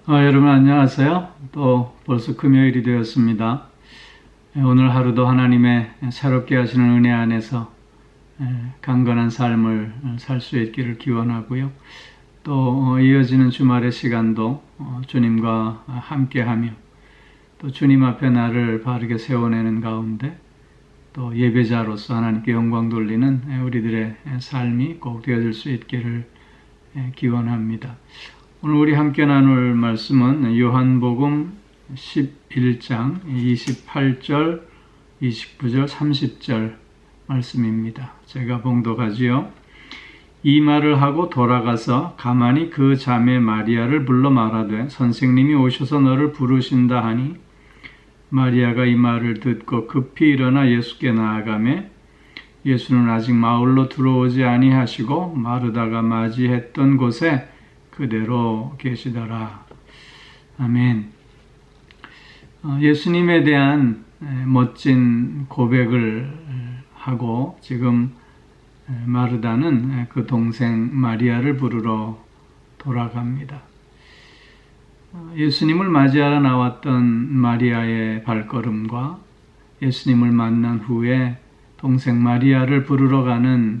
여러분 안녕하세요. 또 벌써 금요일이 되었습니다. 오늘 하루도 하나님의 새롭게 하시는 은혜 안에서 강건한 삶을 살 수 있기를 기원하고요. 또 이어지는 주말의 시간도 주님과 함께하며 또 주님 앞에 나를 바르게 세워내는 가운데 또 예배자로서 하나님께 영광 돌리는 우리들의 삶이 꼭 되어질 수 있기를 기원합니다. 오늘 우리 함께 나눌 말씀은 요한복음 11장 28절, 29절, 30절 말씀입니다. 제가 봉독하지요. 이 말을 하고 돌아가서 가만히 그 자매 마리아를 불러 말하되 선생님이 오셔서 너를 부르신다 하니 마리아가 이 말을 듣고 급히 일어나 예수께 나아가매 예수는 아직 마을로 들어오지 아니하시고 마르다가 맞이했던 곳에 그대로 계시더라. 아멘. 예수님에 대한 멋진 고백을 하고 지금 마르다는 그 동생 마리아를 부르러 돌아갑니다. 예수님을 맞이하러 나왔던 마리아의 발걸음과 예수님을 만난 후에 동생 마리아를 부르러 가는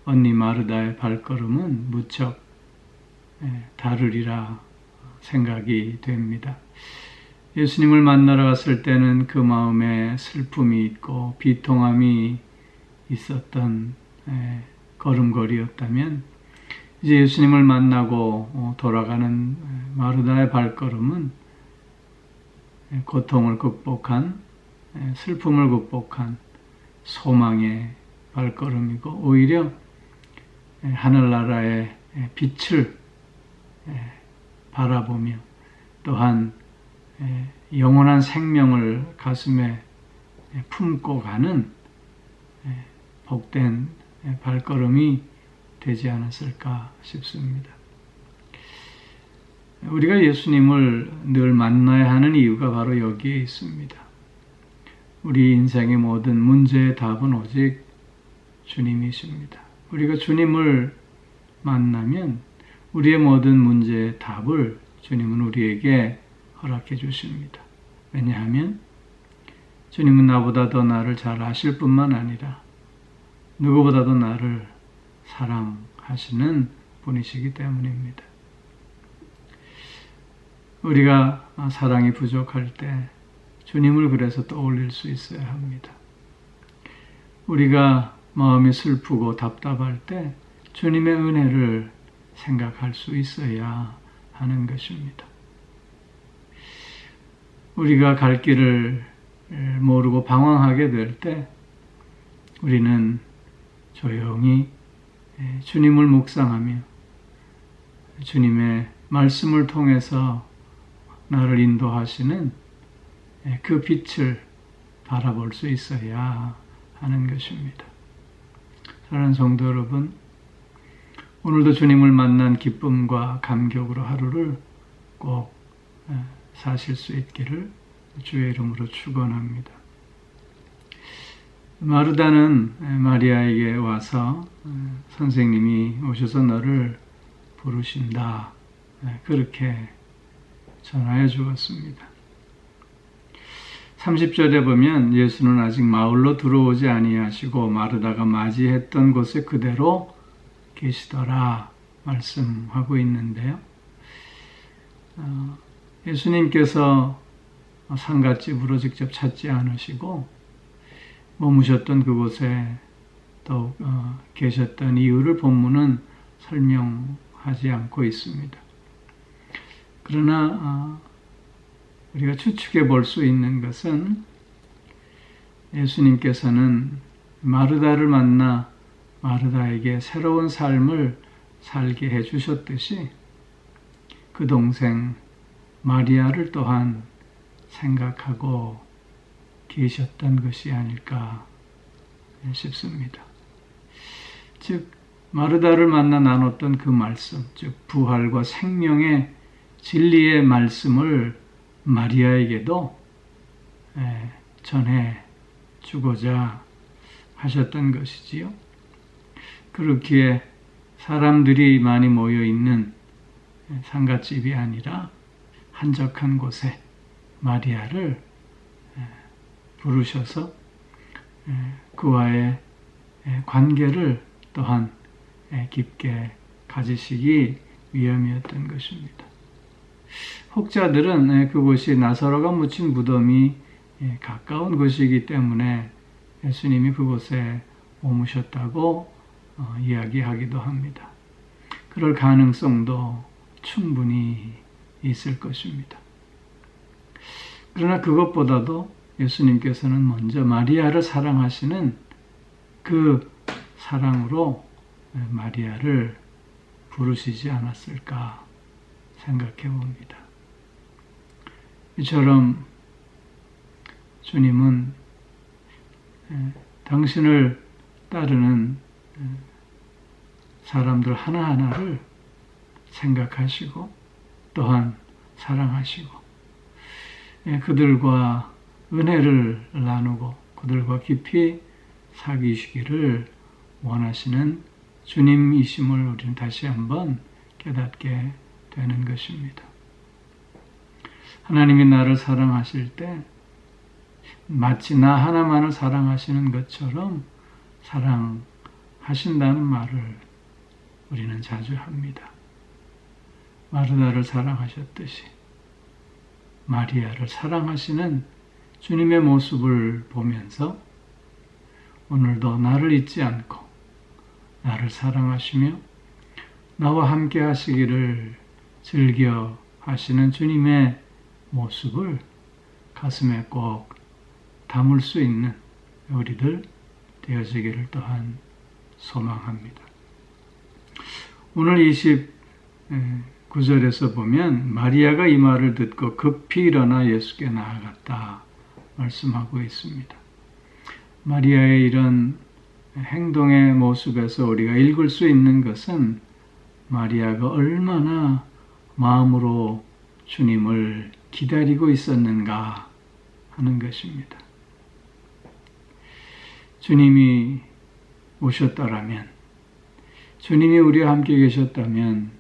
언니 마르다의 발걸음은 무척 다르리라 생각이 됩니다. 예수님을 만나러 갔을 때는 그 마음에 슬픔이 있고 비통함이 있었던 걸음걸이였다면 이제 예수님을 만나고 돌아가는 마르다의 발걸음은 고통을 극복한 슬픔을 극복한 소망의 발걸음이고 오히려 하늘나라의 빛을 바라보며 또한 영원한 생명을 가슴에 품고 가는 복된 발걸음이 되지 않았을까 싶습니다. 우리가 예수님을 늘 만나야 하는 이유가 바로 여기에 있습니다. 우리 인생의 모든 문제의 답은 오직 주님이십니다. 우리가 주님을 만나면 우리의 모든 문제의 답을 주님은 우리에게 허락해 주십니다. 왜냐하면 주님은 나보다 더 나를 잘 아실 뿐만 아니라 누구보다도 나를 사랑하시는 분이시기 때문입니다. 우리가 사랑이 부족할 때 주님을 그래서 떠올릴 수 있어야 합니다. 우리가 마음이 슬프고 답답할 때 주님의 은혜를 생각할 수 있어야 하는 것입니다. 우리가 갈 길을 모르고 방황하게 될 때 우리는 조용히 주님을 묵상하며 주님의 말씀을 통해서 나를 인도하시는 그 빛을 바라볼 수 있어야 하는 것입니다. 사랑하는 성도 여러분, 오늘도 주님을 만난 기쁨과 감격으로 하루를 꼭 사실 수 있기를 주의 이름으로 축원합니다. 마르다는 마리아에게 와서 선생님이 오셔서 너를 부르신다 그렇게 전하여 주었습니다. 30절에 보면 예수는 아직 마을로 들어오지 아니하시고 마르다가 맞이했던 곳에 그대로 계시더라 말씀하고 있는데요. 예수님께서 상갓집으로 직접 찾지 않으시고 머무셨던 그곳에 더욱 계셨던 이유를 본문은 설명하지 않고 있습니다. 그러나 우리가 추측해 볼 수 있는 것은 예수님께서는 마르다를 만나 마르다에게 새로운 삶을 살게 해주셨듯이 그 동생 마리아를 또한 생각하고 계셨던 것이 아닐까 싶습니다. 즉 마르다를 만나 나눴던 그 말씀, 즉 부활과 생명의 진리의 말씀을 마리아에게도 전해 주고자 하셨던 것이지요. 그렇기에 사람들이 많이 모여 있는 상갓집이 아니라 한적한 곳에 마리아를 부르셔서 그와의 관계를 또한 깊게 가지시기 위함이었던 것입니다. 혹자들은 그곳이 나사로가 묻힌 무덤이 가까운 곳이기 때문에 예수님이 그곳에 머무셨다고 이야기하기도 합니다. 그럴 가능성도 충분히 있을 것입니다. 그러나 그것보다도 예수님께서는 먼저 마리아를 사랑하시는 그 사랑으로 마리아를 부르시지 않았을까 생각해 봅니다. 이처럼 주님은 당신을 따르는 사람들 하나하나를 생각하시고 또한 사랑하시고 그들과 은혜를 나누고 그들과 깊이 사귀시기를 원하시는 주님이심을 우리는 다시 한번 깨닫게 되는 것입니다. 하나님이 나를 사랑하실 때 마치 나 하나만을 사랑하시는 것처럼 사랑하신다는 말을 우리는 자주 합니다. 마르다를 사랑하셨듯이 마리아를 사랑하시는 주님의 모습을 보면서 오늘도 나를 잊지 않고 나를 사랑하시며 나와 함께 하시기를 즐겨 하시는 주님의 모습을 가슴에 꼭 담을 수 있는 우리들 되어지기를 또한 소망합니다. 오늘 29절에서 보면 마리아가 이 말을 듣고 급히 일어나 예수께 나아갔다 말씀하고 있습니다. 마리아의 이런 행동의 모습에서 우리가 읽을 수 있는 것은 마리아가 얼마나 마음으로 주님을 기다리고 있었는가 하는 것입니다. 주님이 오셨더라면, 주님이 우리와 함께 계셨다면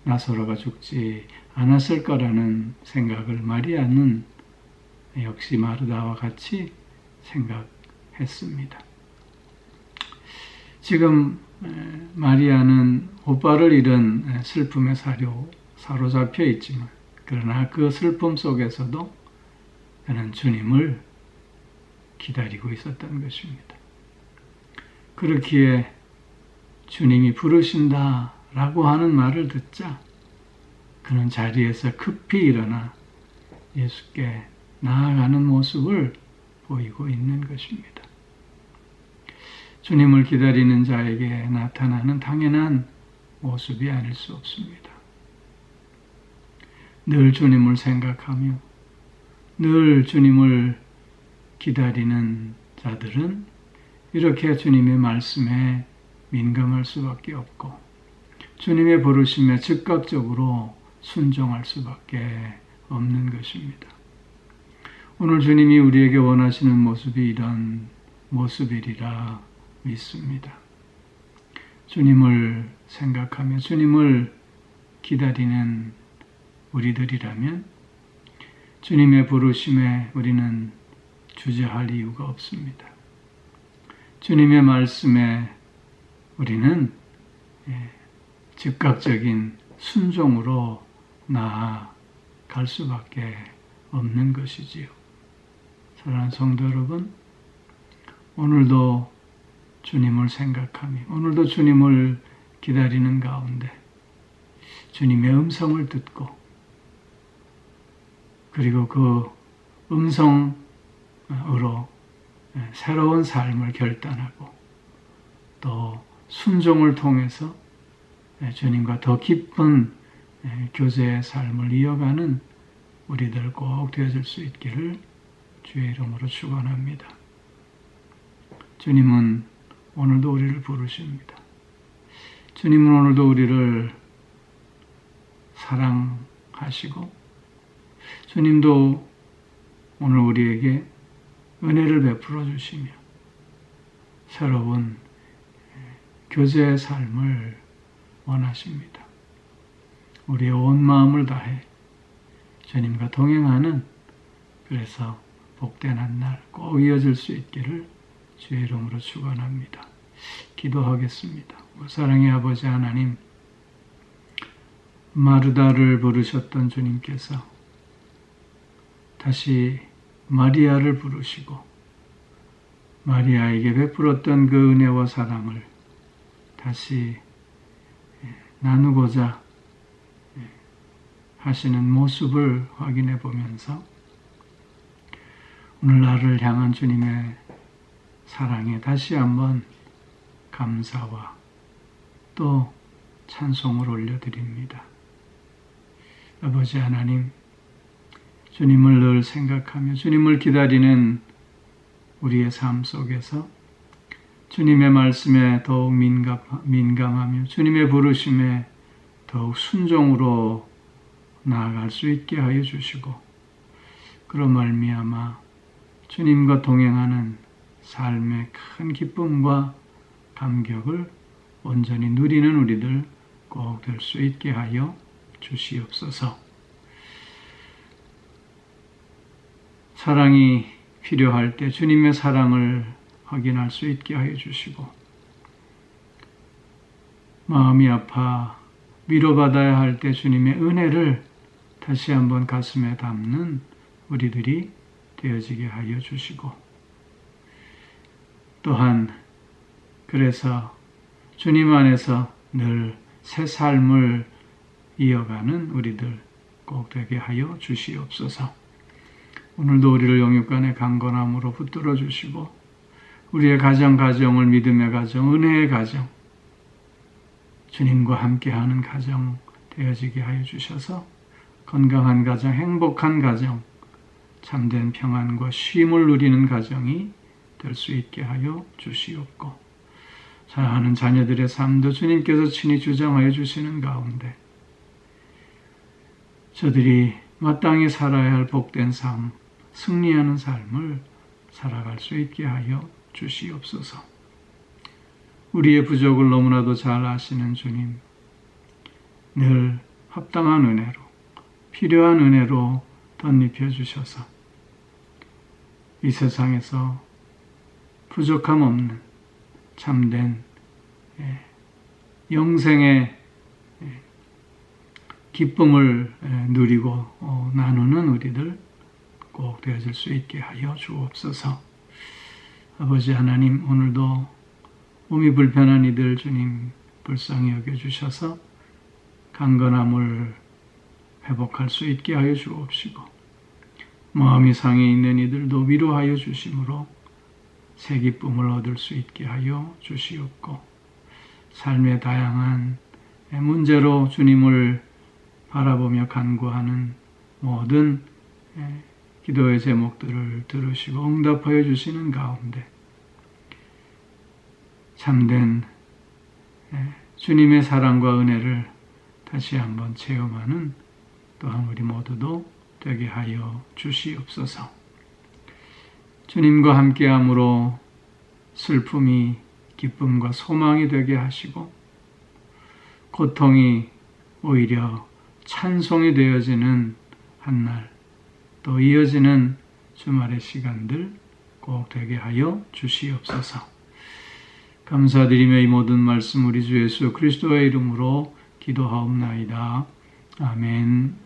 나사로가 죽지 않았을 거라는 생각을 마리아는 역시 마르다와 같이 생각했습니다. 지금 마리아는 오빠를 잃은 슬픔에 사로잡혀 있지만 그러나 그 슬픔 속에서도 그는 주님을 기다리고 있었던 것입니다. 그렇기에 주님이 부르신다 라고 하는 말을 듣자 그는 자리에서 급히 일어나 예수께 나아가는 모습을 보이고 있는 것입니다. 주님을 기다리는 자에게 나타나는 당연한 모습이 아닐 수 없습니다. 늘 주님을 생각하며 늘 주님을 기다리는 자들은 이렇게 주님의 말씀에 민감할 수밖에 없고 주님의 부르심에 즉각적으로 순종할 수밖에 없는 것입니다. 오늘 주님이 우리에게 원하시는 모습이 이런 모습이리라 믿습니다. 주님을 생각하며 주님을 기다리는 우리들이라면 주님의 부르심에 우리는 주저할 이유가 없습니다. 주님의 말씀에 우리는 즉각적인 순종으로 나아갈 수밖에 없는 것이지요. 사랑하는 성도 여러분, 오늘도 주님을 생각하며 오늘도 주님을 기다리는 가운데 주님의 음성을 듣고 그리고 그 음성으로 새로운 삶을 결단하고 또 순종을 통해서 주님과 더 깊은 교제의 삶을 이어가는 우리들 꼭 되어질 수 있기를 주의 이름으로 축원합니다. 주님은 오늘도 우리를 부르십니다. 주님은 오늘도 우리를 사랑하시고 주님도 오늘 우리에게 은혜를 베풀어 주시며 새로운 교제의 삶을 원하십니다. 우리의 온 마음을 다해 주님과 동행하는, 그래서 복된 한 날 꼭 이어질 수 있기를 주의 이름으로 축원합니다. 기도하겠습니다. 사랑의 아버지 하나님, 마르다를 부르셨던 주님께서 다시 마리아를 부르시고 마리아에게 베풀었던 그 은혜와 사랑을 다시 나누고자 하시는 모습을 확인해 보면서 오늘 나를 향한 주님의 사랑에 다시 한번 감사와 또 찬송을 올려드립니다. 아버지 하나님, 주님을 늘 생각하며 주님을 기다리는 우리의 삶 속에서 주님의 말씀에 더욱 민감하며 주님의 부르심에 더욱 순종으로 나아갈 수 있게 하여 주시고, 그런 말미암아 주님과 동행하는 삶의 큰 기쁨과 감격을 온전히 누리는 우리들 꼭 될 수 있게 하여 주시옵소서. 사랑이 필요할 때 주님의 사랑을 확인할 수 있게 하여 주시고, 마음이 아파 위로받아야 할 때 주님의 은혜를 다시 한번 가슴에 담는 우리들이 되어지게 하여 주시고, 또한 그래서 주님 안에서 늘 새 삶을 이어가는 우리들 꼭 되게 하여 주시옵소서. 오늘도 우리를 영육간의 강건함으로 붙들어 주시고, 우리의 가정을 믿음의 가정, 은혜의 가정, 주님과 함께하는 가정 되어지게 하여 주셔서 건강한 가정, 행복한 가정, 참된 평안과 쉼을 누리는 가정이 될 수 있게 하여 주시옵고, 사랑하는 자녀들의 삶도 주님께서 친히 주장하여 주시는 가운데 저들이 마땅히 살아야 할 복된 삶, 승리하는 삶을 살아갈 수 있게 하여 주시옵소서. 우리의 부족을 너무나도 잘 아시는 주님, 늘 합당한 은혜로, 필요한 은혜로 덧입혀 주셔서 이 세상에서 부족함 없는 참된 영생의 기쁨을 누리고 나누는 우리들 꼭 되어질 수 있게 하여 주옵소서. 아버지 하나님, 오늘도 몸이 불편한 이들 주님 불쌍히 여겨주셔서 강건함을 회복할 수 있게 하여 주옵시고, 마음이 상해 있는 이들도 위로하여 주심으로 새 기쁨을 얻을 수 있게 하여 주시옵고, 삶의 다양한 문제로 주님을 바라보며 간구하는 모든 기도의 제목들을 들으시고 응답하여 주시는 가운데 참된 주님의 사랑과 은혜를 다시 한번 체험하는 또한 우리 모두도 되게 하여 주시옵소서. 주님과 함께함으로 슬픔이 기쁨과 소망이 되게 하시고, 고통이 오히려 찬송이 되어지는 한날, 또 이어지는 주말의 시간들 꼭 되게 하여 주시옵소서. 감사드리며 이 모든 말씀 우리 주 예수 그리스도의 이름으로 기도하옵나이다. 아멘.